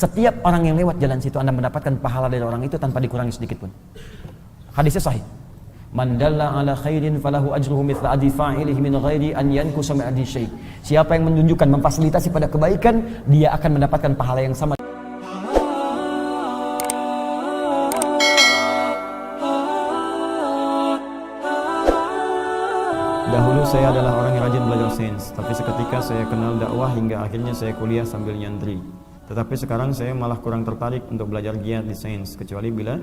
Setiap orang yang lewat jalan situ Anda mendapatkan pahala dari orang itu tanpa dikurangi sedikit pun. Hadisnya sahih. Man dalla ala khairin falahu ajruhu mithla ajri fa'ilihi min ghairi an yankusa min ajri syai'. Siapa yang menunjukkan, memfasilitasi pada kebaikan, dia akan mendapatkan pahala yang sama. Dahulu saya adalah orang yang rajin belajar sains, tapi seketika saya kenal dakwah hingga akhirnya saya kuliah sambil nyantri. Tetapi sekarang saya malah kurang tertarik untuk belajar giat di sains, kecuali bila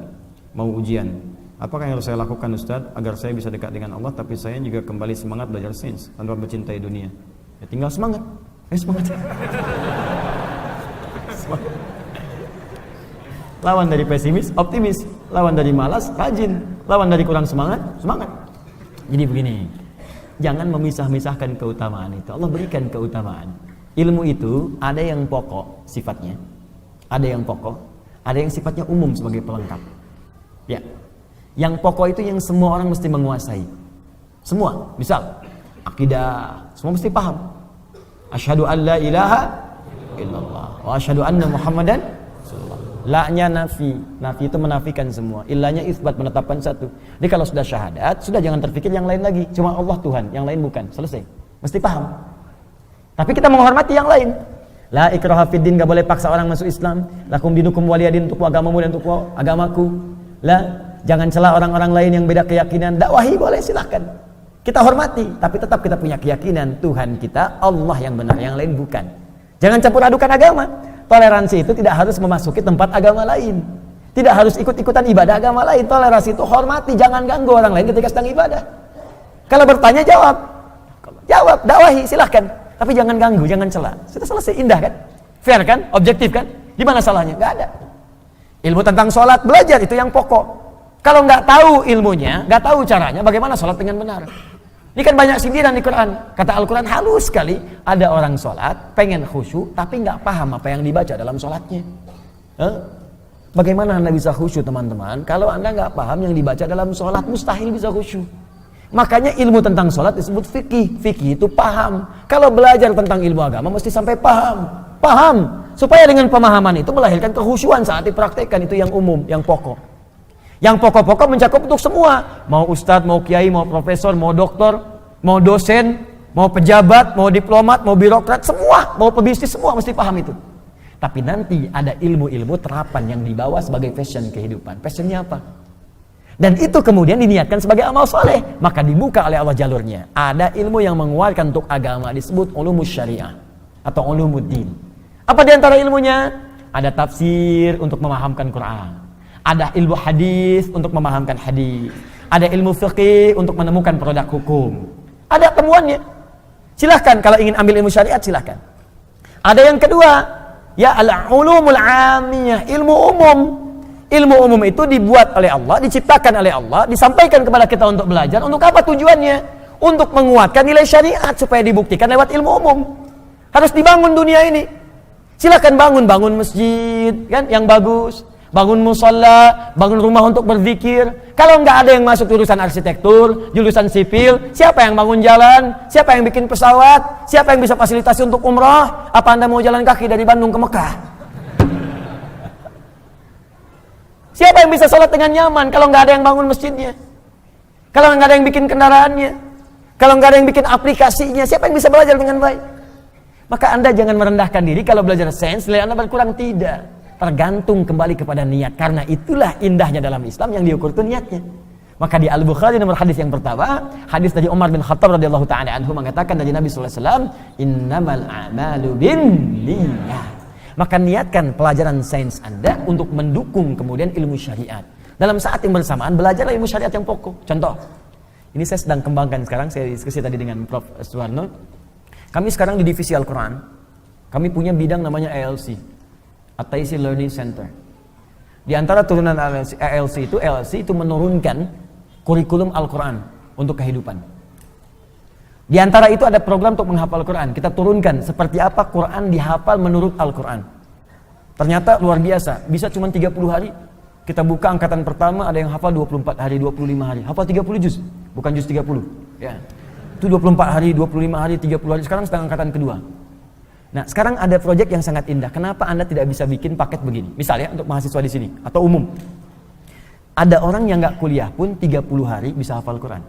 mau ujian. Apakah yang harus saya lakukan, Ustaz, agar saya bisa dekat dengan Allah tapi saya juga kembali semangat belajar sains tanpa mencintai dunia? Ya tinggal semangat. Semangat. Semangat. Lawan dari pesimis, optimis. Lawan dari malas, rajin. Lawan dari kurang semangat, semangat. Jadi begini, jangan memisah-misahkan keutamaan itu. Allah berikan keutamaan. Ilmu itu ada yang pokok sifatnya, ada yang pokok, ada yang sifatnya umum sebagai pelengkap. Ya, yang pokok itu yang semua orang mesti menguasai. Semua, misal akidah, semua mesti paham. Asyhadu an la ilaha illallah wa asyhadu anna Muhammadan rasulullah. La-nya nafi, nafi itu menafikan semua. Illanya isbat, menetapkan satu. Jadi kalau sudah syahadat, sudah jangan terpikir yang lain lagi. Cuma Allah Tuhan, yang lain bukan. Selesai. Mesti paham. Tapi kita menghormati yang lain. La ikraha fiddin, gak boleh paksa orang masuk Islam. Lakum dinukum waliyadin, untuk agamamu dan untuk agamaku. La, jangan celah orang-orang lain yang beda keyakinan. Dakwahi boleh, silahkan. Kita hormati, tapi tetap kita punya keyakinan Tuhan kita, Allah yang benar, yang lain bukan. Jangan campur adukan agama. Toleransi itu tidak harus memasuki tempat agama lain. Tidak harus ikut-ikutan ibadah agama lain. Toleransi itu hormati, jangan ganggu orang lain ketika sedang ibadah. Kalau bertanya, jawab. Jawab, dakwahi, silahkan. Tapi jangan ganggu, jangan celah. Sudah selesai, indah kan? Fair kan? Objektif kan? Di mana salahnya? Nggak ada. Ilmu tentang sholat, belajar, itu yang pokok. Kalau nggak tahu ilmunya, nggak tahu caranya, bagaimana sholat dengan benar? Ini kan banyak sindiran di Quran. Kata Al-Quran halus sekali. Ada orang sholat, pengen khusyuk, tapi nggak paham apa yang dibaca dalam sholatnya. Bagaimana Anda bisa khusyuk, teman-teman? Kalau Anda nggak paham yang dibaca dalam sholat, mustahil bisa khusyuk. Makanya ilmu tentang sholat disebut fikih. Fikih itu paham. Kalau belajar tentang ilmu agama mesti sampai paham. Paham. Supaya dengan pemahaman itu melahirkan kehusyuan saat dipraktekkan. Itu yang umum, yang pokok. Yang pokok-pokok mencakup untuk semua. Mau ustadz, mau kiai, mau profesor, mau dokter, mau dosen, mau pejabat, mau diplomat, mau birokrat, semua. Mau pebisnis, semua mesti paham itu. Tapi nanti ada ilmu-ilmu terapan yang dibawa sebagai passion kehidupan. Passionnya apa? Dan itu kemudian diniatkan sebagai amal soleh, maka dibuka oleh Allah jalurnya. Ada ilmu yang menguatkan untuk agama, disebut ulumus syariah atau ulumuddin. Apa diantara ilmunya? Ada tafsir untuk memahamkan Quran, ada ilmu hadis untuk memahamkan hadis, ada ilmu fiqih untuk menemukan produk hukum. Ada temuannya. Silahkan kalau ingin ambil ilmu syariat, silahkan. Ada yang kedua, ya al-ulumul amiyah, ilmu umum. Ilmu umum itu dibuat oleh Allah, diciptakan oleh Allah, disampaikan kepada kita untuk belajar. Untuk apa tujuannya? Untuk menguatkan nilai syariat supaya dibuktikan lewat ilmu umum. Harus dibangun dunia ini. Silakan bangun masjid kan yang bagus, bangun musalla, bangun rumah untuk berzikir. Kalau nggak ada yang masuk jurusan arsitektur, jurusan sipil, siapa yang bangun jalan? Siapa yang bikin pesawat? Siapa yang bisa fasilitasi untuk umrah? Apa Anda mau jalan kaki dari Bandung ke Mekah? Siapa yang bisa sholat dengan nyaman kalau nggak ada yang bangun masjidnya? Kalau nggak ada yang bikin kendaraannya? Kalau nggak ada yang bikin aplikasinya? Siapa yang bisa belajar dengan baik? Maka Anda jangan merendahkan diri kalau belajar sains, nilai Anda berkurang. Tidak. Tergantung kembali kepada niat. Karena itulah indahnya dalam Islam yang diukur itu niatnya. Maka di Al-Bukhari nomor hadis yang pertama, hadis dari Umar bin Khattab radhiyallahu ta'ala anhu mengatakan dari Nabi sallallahu alaihi wasallam, innamal a'malu binniyat. Maka niatkan pelajaran sains Anda untuk mendukung kemudian ilmu syariat. Dalam saat yang bersamaan belajarlah ilmu syariat yang pokok. Contoh, ini saya sedang kembangkan sekarang, saya diskusi tadi dengan Prof. Suwarno. Kami sekarang di divisi Al-Quran, kami punya bidang namanya ALC, At-Taisi Learning Center. Di antara turunan ALC itu menurunkan kurikulum Al-Quran untuk kehidupan. Di antara itu ada program untuk menghafal Quran. Kita turunkan seperti apa Quran dihafal menurut Al-Quran. Ternyata luar biasa. Bisa cuma 30 hari. Kita buka angkatan pertama, ada yang hafal 24 hari, 25 hari. Hafal 30 juz, bukan juz 30. Ya. Itu 24 hari, 25 hari, 30 hari. Sekarang sedang angkatan kedua. Nah, sekarang ada proyek yang sangat indah. Kenapa Anda tidak bisa bikin paket begini? Misalnya untuk mahasiswa di sini atau umum. Ada orang yang nggak kuliah pun 30 hari bisa hafal Quran.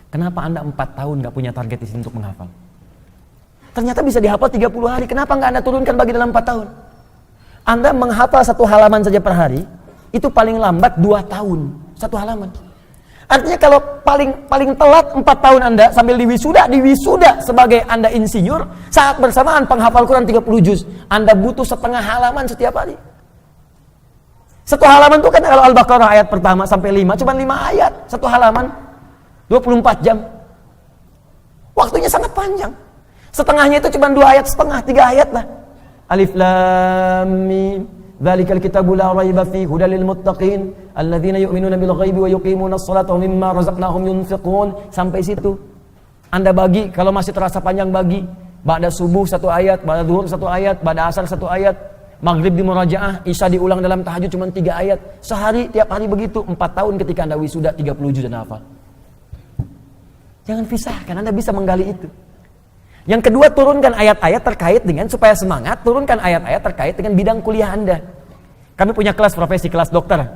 Kenapa Anda 4 tahun nggak punya target di sini untuk menghafal? Ternyata bisa dihafal 30 hari. Kenapa nggak Anda turunkan bagi dalam 4 tahun? Anda menghafal 1 halaman saja per hari, itu paling lambat 2 tahun 1 halaman. Artinya kalau paling telat 4 tahun Anda sambil diwisuda sebagai Anda insinyur, saat bersamaan penghafal Quran 30 juz, Anda butuh setengah halaman setiap hari. 1 halaman itu kan kalau Al-Baqarah ayat pertama sampai 5, cuma 5 ayat. 1 halaman 24 jam. Waktunya sangat panjang. Setengahnya itu cuma 2 ayat setengah, 3 ayat lah. Alif Lam Mim Dzalikal kitabu la raiba fihi hudal lil muttaqin alladzina yu'minuna bil ghaibi wa yuqimunas salata wa mimma razaqnahum yunfiqun. Sampai situ. Anda bagi, kalau masih terasa panjang bagi. Ba'da subuh 1 ayat, ba'da zuhur 1 ayat, ba'da asar 1 ayat, maghrib di murajaah, isya diulang dalam tahajud cuma 3 ayat. Sehari, tiap hari begitu. 4 tahun ketika Anda wisuda 30 juz dan hafal. Jangan pisahkan, Anda bisa menggali itu. Yang kedua, turunkan ayat-ayat terkait dengan, supaya semangat, turunkan ayat-ayat terkait dengan bidang kuliah Anda. Kami punya kelas profesi, kelas dokter.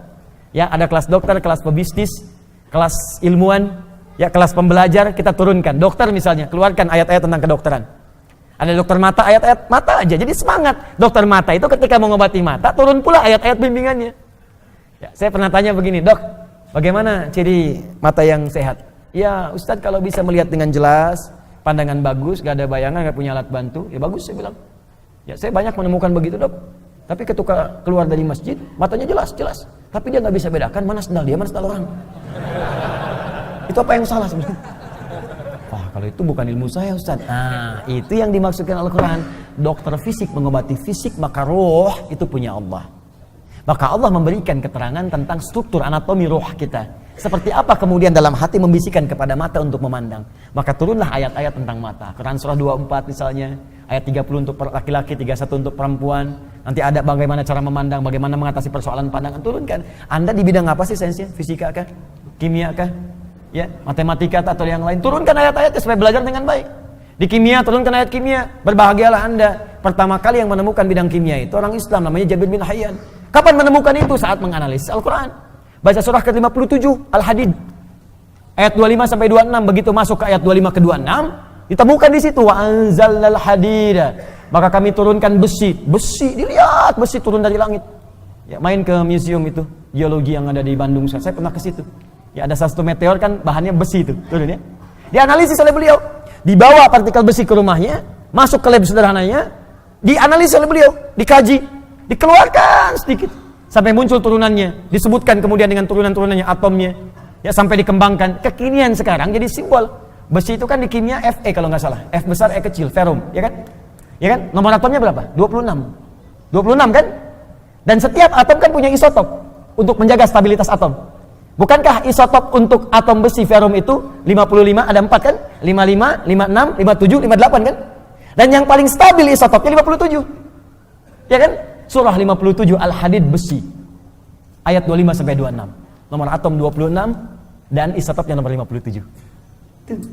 Ya, ada kelas dokter, kelas pebisnis, kelas ilmuwan, ya, kelas pembelajar, kita turunkan. Dokter misalnya, keluarkan ayat-ayat tentang kedokteran. Ada dokter mata, ayat-ayat mata aja. Jadi semangat. Dokter mata itu ketika mengobati mata, turun pula ayat-ayat bimbingannya. Ya, saya pernah tanya begini, Dok, bagaimana ciri mata yang sehat? Ya, Ustadz kalau bisa melihat dengan jelas, pandangan bagus, gak ada bayangan, gak punya alat bantu, ya bagus, saya bilang. Ya, saya banyak menemukan begitu, Dok. Tapi ketika keluar dari masjid, matanya jelas. Tapi dia gak bisa bedakan mana sendal dia, mana sendal orang. Itu apa yang salah sebenarnya? Wah, kalau itu bukan ilmu saya, Ustaz. Nah, itu yang dimaksudkan Al-Quran. Dokter fisik mengobati fisik, maka roh itu punya Allah. Maka Allah memberikan keterangan tentang struktur anatomi roh kita. Seperti apa kemudian dalam hati membisikkan kepada mata untuk memandang. Maka turunlah ayat-ayat tentang mata. Quran surah 24 misalnya, ayat 30 untuk laki-laki, 31 untuk perempuan. Nanti ada bagaimana cara memandang, bagaimana mengatasi persoalan pandangan. Turunkan. Anda di bidang apa sih sainsnya? Fisika kah? Kimia kah? Ya, matematika atau yang lain. Turunkan ayat-ayatnya supaya belajar dengan baik. Di kimia, turunkan ayat kimia. Berbahagialah Anda. Pertama kali yang menemukan bidang kimia itu orang Islam, namanya Jabir bin Hayyan. Kapan menemukan itu? Saat menganalisis Al-Quran. Baca surah ke-57 Al-Hadid ayat 25 sampai 26. Begitu masuk ke ayat 25 ke 26, ditemukan di situ wa anzalnal hadida, maka kami turunkan besi. Dilihat besi turun dari langit. Ya, main ke museum itu geologi yang ada di Bandung. Saya pernah ke situ. Ya, ada satu meteor kan bahannya besi itu, turun ya. Dianalisis oleh beliau. Dibawa partikel besi ke rumahnya, masuk ke lab sederhananya, dianalisis oleh beliau, dikaji, dikeluarkan sedikit. Sampai muncul turunannya, disebutkan kemudian dengan turunan-turunannya, atomnya, ya, sampai dikembangkan. Kekinian sekarang jadi simbol. Besi itu kan di kimia Fe kalau nggak salah, F besar E kecil, ferum, ya kan? Ya kan? Nomor atomnya berapa? 26. 26 kan? Dan setiap atom kan punya isotop untuk menjaga stabilitas atom. Bukankah isotop untuk atom besi ferum itu 55, ada 4 kan? 55, 56, 57, 58 kan? Dan yang paling stabil isotopnya 57. Ya kan? Surah 57 Al-Hadid besi. Ayat 25 sampai 26. Nomor atom 26 dan isotopnya nomor 57. Itu.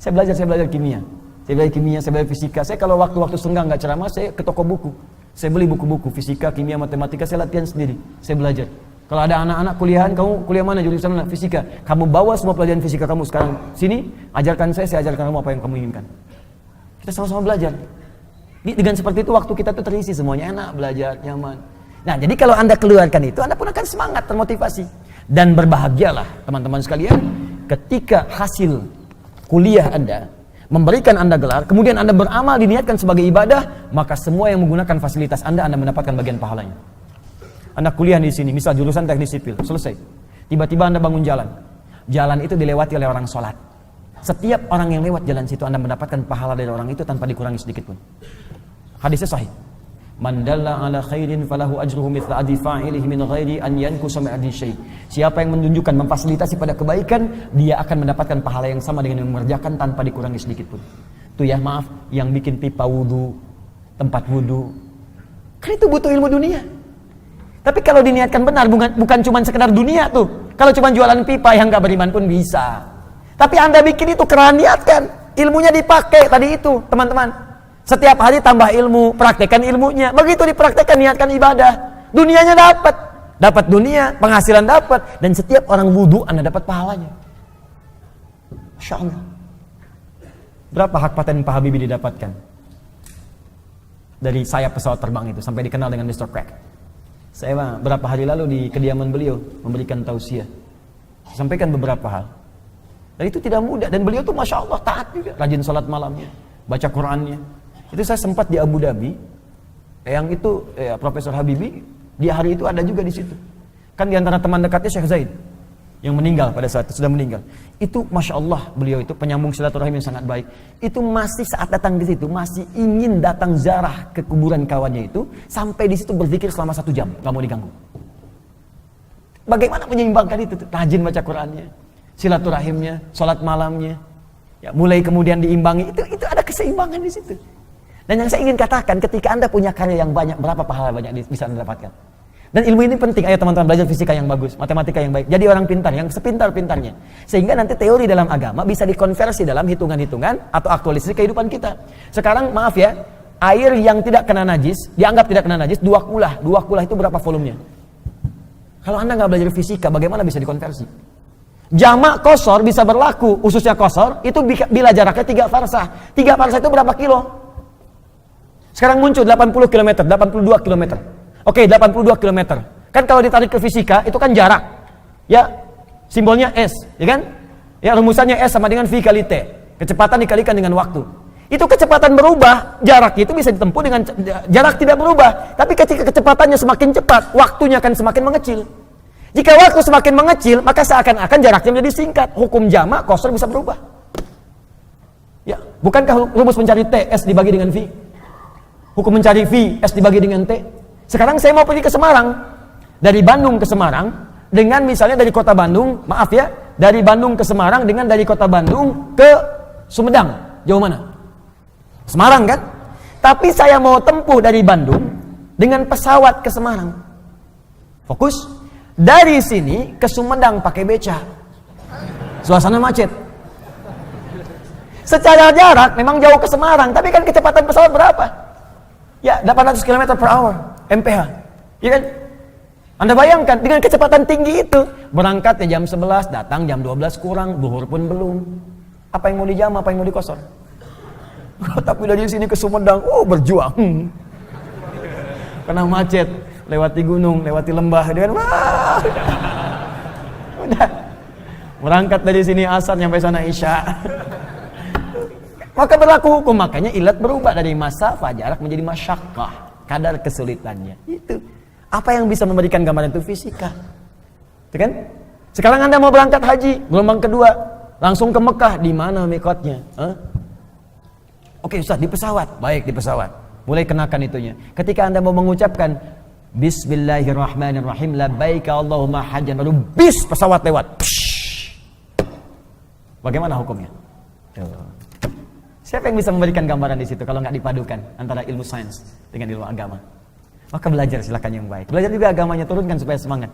Saya belajar kimia. Saya belajar fisika. Saya kalau waktu-waktu senggang nggak ceramah, saya ke toko buku. Saya beli buku-buku fisika, kimia, matematika, saya latihan sendiri. Saya belajar. Kalau ada anak-anak kuliahan, kamu kuliah mana? Jurusan mana? Fisika. Kamu bawa semua pelajaran fisika kamu sekarang sini, ajarkan saya ajarkan kamu apa yang kamu inginkan. Kita sama-sama belajar. Dengan seperti itu waktu kita tuh terisi semuanya, enak belajar, nyaman. Nah, jadi kalau Anda keluarkan itu, Anda pun akan semangat, termotivasi. Dan berbahagialah teman-teman sekalian ketika hasil kuliah Anda memberikan Anda gelar, kemudian Anda beramal diniatkan sebagai ibadah, maka semua yang menggunakan fasilitas Anda mendapatkan bagian pahalanya. Anda kuliah di sini, misal jurusan teknik sipil, selesai. Tiba-tiba Anda bangun jalan. Jalan itu dilewati oleh orang sholat. Setiap orang yang lewat jalan situ Anda mendapatkan pahala dari orang itu tanpa dikurangi sedikit pun. Hadisnya sahih. Man dalla ala khairin falahu ajruhu mithla ajri fa'ilihi min ghairi an yankusa min ajri syai'. Siapa yang menunjukkan, memfasilitasi pada kebaikan, dia akan mendapatkan pahala yang sama dengan yang mengerjakan tanpa dikurangi sedikit pun. Tuh ya, maaf, yang bikin pipa wudu, tempat wudu, kan itu butuh ilmu dunia. Tapi kalau diniatkan benar, bukan cuma sekedar dunia tuh. Kalau cuma jualan pipa yang gak beriman pun bisa. Tapi Anda bikin itu karena niatkan, ilmunya dipakai tadi itu, teman-teman. Setiap hari tambah ilmu, praktekkan ilmunya. Begitu dipraktekkan, niatkan ibadah, dunianya dapat dunia, penghasilan dapat, dan setiap orang wudu Anda dapat pahalanya. Masya Allah. Berapa hak paten Pak Habibie didapatkan dari sayap pesawat terbang itu sampai dikenal dengan Mr. Crack? Saya berapa hari lalu di kediaman beliau memberikan tausiah, sampaikan beberapa hal. Dan itu tidak mudah, dan beliau tuh Masya Allah taat juga, rajin sholat malamnya, baca Qurannya. Itu saya sempat di Abu Dhabi, yang itu Profesor Habibie di hari itu ada juga di situ. Kan di antara teman dekatnya Syekh Zaid yang meninggal pada saat itu, sudah meninggal. Itu Masya Allah, beliau itu penyambung silaturahim yang sangat baik. Itu masih saat datang di situ masih ingin datang ziarah ke kuburan kawannya itu, sampai di situ berzikir selama 1 jam, nggak mau diganggu. Bagaimana menyeimbangkan itu? Rajin baca Qurannya, silaturahimnya, sholat malamnya, ya, mulai kemudian diimbangi. Itu ada keseimbangan di situ. Dan yang saya ingin katakan, ketika Anda punya karya yang banyak, berapa pahala banyak bisa Anda dapatkan. Dan ilmu ini penting. Ayo teman-teman, belajar fisika yang bagus, matematika yang baik, jadi orang pintar, yang sepintar-pintarnya, sehingga nanti teori dalam agama bisa dikonversi dalam hitungan-hitungan atau aktualisasi kehidupan kita. Sekarang maaf ya, air yang tidak kena najis, dianggap tidak kena najis, 2 kulah. 2 kulah itu berapa volumenya? Kalau Anda nggak belajar fisika, bagaimana bisa dikonversi? Jamak kosor bisa berlaku, khususnya kosor, itu bila jaraknya 3 farsah. 3 farsah itu berapa kilo? Sekarang muncul 80 km, 82 km. Oke, 82 km. Kan kalau ditarik ke fisika, itu kan jarak. Ya, simbolnya S, ya kan? Ya, rumusannya S sama dengan V kali T. Kecepatan dikalikan dengan waktu. Itu kecepatan berubah, jarak itu bisa ditempuh dengan jarak tidak berubah. Tapi ketika kecepatannya semakin cepat, waktunya akan semakin mengecil. Jika waktu semakin mengecil, maka seakan-akan jaraknya menjadi singkat. Hukum jamak kosor bisa berubah. Ya, bukankah rumus mencari T, S dibagi dengan V? Hukum mencari V, S dibagi dengan T. Sekarang saya mau pergi ke Semarang. Dari Bandung ke Semarang, dengan misalnya dari kota Bandung, maaf ya, dari Bandung ke Semarang dengan dari kota Bandung ke Sumedang. Jauh mana? Semarang kan? Tapi saya mau tempuh dari Bandung dengan pesawat ke Semarang. Fokus. Dari sini ke Sumedang pakai beca. Suasana macet. Secara jarak memang jauh ke Semarang, tapi kan kecepatan pesawat berapa? Ya, 800 km per hour, MPH. Ya kan? Anda bayangkan, dengan kecepatan tinggi itu, berangkatnya jam 11, datang jam 12 kurang, zuhur pun belum. Apa yang mau dijam, apa yang mau dikosor? Tapi dari sini ke Sumedang, berjuang. Kena macet, lewati gunung, lewati lembah, dengan udah. Berangkat dari sini asar, sampai sana isya. Maka berlaku hukum, makanya ilat berubah dari masafah jarak menjadi masyaqqah, kadar kesulitannya. Itu apa yang bisa memberikan gambaran itu fisika. Itu kan? Sekarang Anda mau berangkat haji, gelombang kedua, langsung ke Mekah, di mana mikotnya? Oke Ustaz, di pesawat. Baik, di pesawat. Mulai kenakan itunya. Ketika Anda mau mengucapkan Bismillahirrahmanirrahim, labbaika Allahumma hajjan, baru bis pesawat lewat. Bagaimana hukumnya? Siapa yang bisa memberikan gambaran di situ kalau nggak dipadukan antara ilmu sains dengan ilmu agama? Maka belajar silakan yang baik. Belajar juga agamanya, turunkan supaya semangat.